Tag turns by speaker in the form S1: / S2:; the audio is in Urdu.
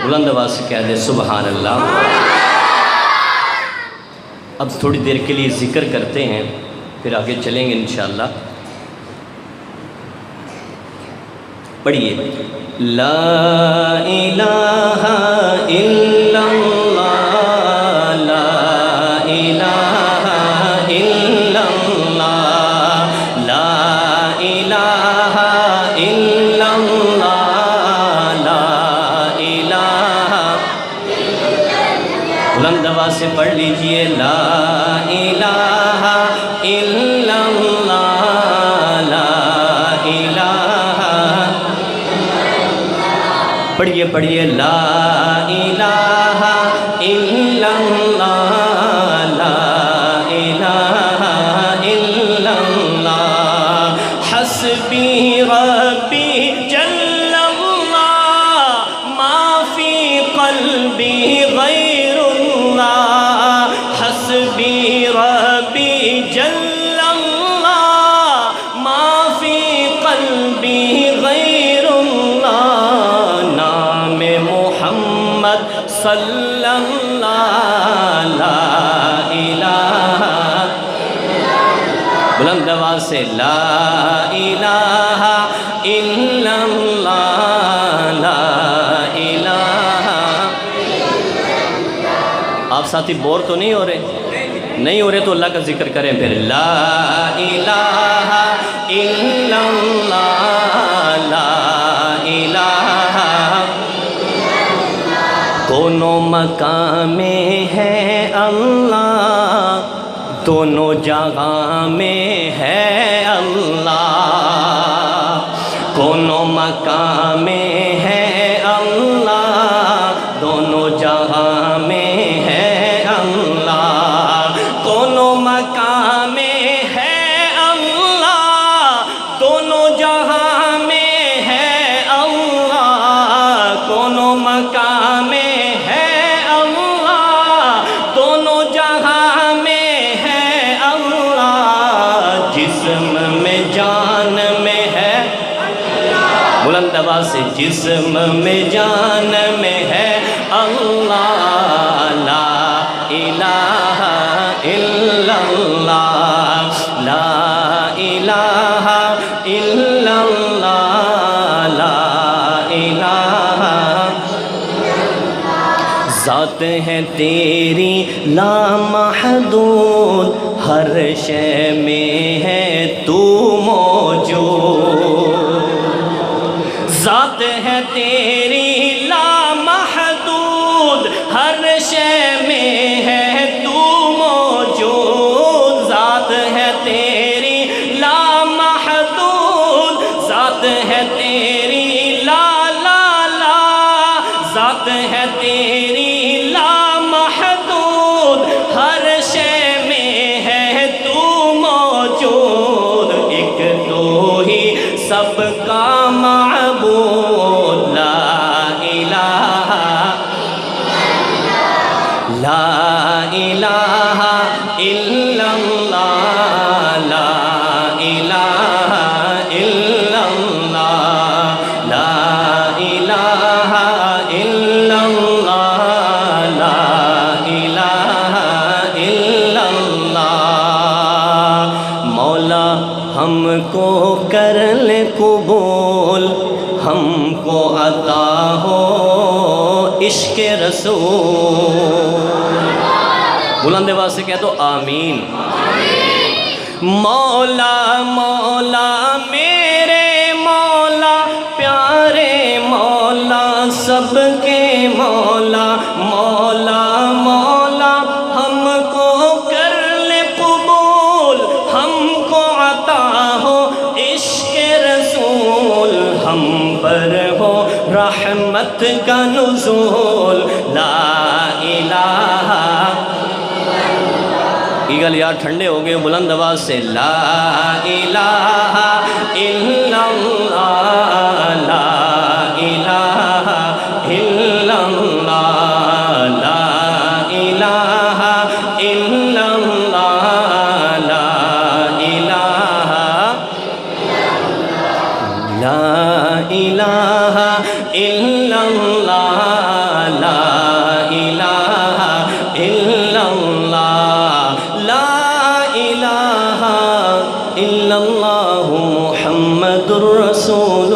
S1: بلند آواز سے کہہ دے سبحان اللہ۔ اب تھوڑی دیر کے لیے ذکر کرتے ہیں، پھر آگے چلیں گے انشاءاللہ۔ پڑھیے لا الہ الا اللہ، لا الہ الا اللہ، لا الہ الا اللہ، لا الہ۔ بلند آواز سے پڑھ لیجئے لا الہ الا اللہ، لا الہ۔ پڑھیے پڑھیے لا الہ الا اللہ، لا الہ الا اللہ، حسبی ربی جل اللہ، ما فی قلبی غیر اللہ، حسبی ربی جل اللہ، ما فی قلبی غیر اللہ، نام محمد صلی اللہ، لا الہ۔ بلند آواز سے لا الہ الا اللہ، لا الہ۔ آپ ساتھی بور تو نہیں ہو رہے؟ نہیں ہو رہے تو اللہ کا ذکر کریں پھر لا الہ الا اللہ، لا الہ۔ دونوں مقام میں ہے اللہ، دونوں جگہ میں ہے اللہ، دونوں مقام میں ہے اللہ، دونوں جگہ میں ہے اللہ، دونوں مقام میں ہے اللہ، دونوں جہاں میں ہے اللہ، دونوں مقام میں ہے اللہ، دونوں جہاں میں ہے اللہ، جسم میں جان میں ہے، بلند آواز سے جسم میں جان میں ہے اللہ، لا الہ الا اللہ، لا الہ الا اللہ، لا الہ۔ ذات ہے تیری لامحدود، ہر شے میں ہے تو موجود، ذات ہے تیری لامحدود، ہر شے میں ہے تو موجود، ذات ہے تیری لامحدود، ذات ہے تیری لا لا لا، ذات ہے تیری لامحدود، ہر شے میں ہے تو موجود، ایک تو ہی سب کا معبود، لا الہ، لا الہ الا اللہ، لا الہ الا اللہ، لا الہ الا اللہ، لا الہ الا اللہ۔ مولا ہم کو کر لے قبول، ہم کو عطا ہو عشق رسول، بلند آواز سے کہہ دو آمین۔ مولا مولا میرے مولا، پیارے مولا سب کے مولا، مولا مولا ہم کو کر لے قبول، ہم کو عطا ہو عشق رسول، ہم پر ہو رحمت کا نزول، لا الہ۔ یہ گل یار ٹھنڈے ہو گئے، بلند آواز سے لا الہ الا اللہ، لا الہ الا اللہ، لا الہ الا اللہ، لا الہ، لا الہ الا اللہ، رسول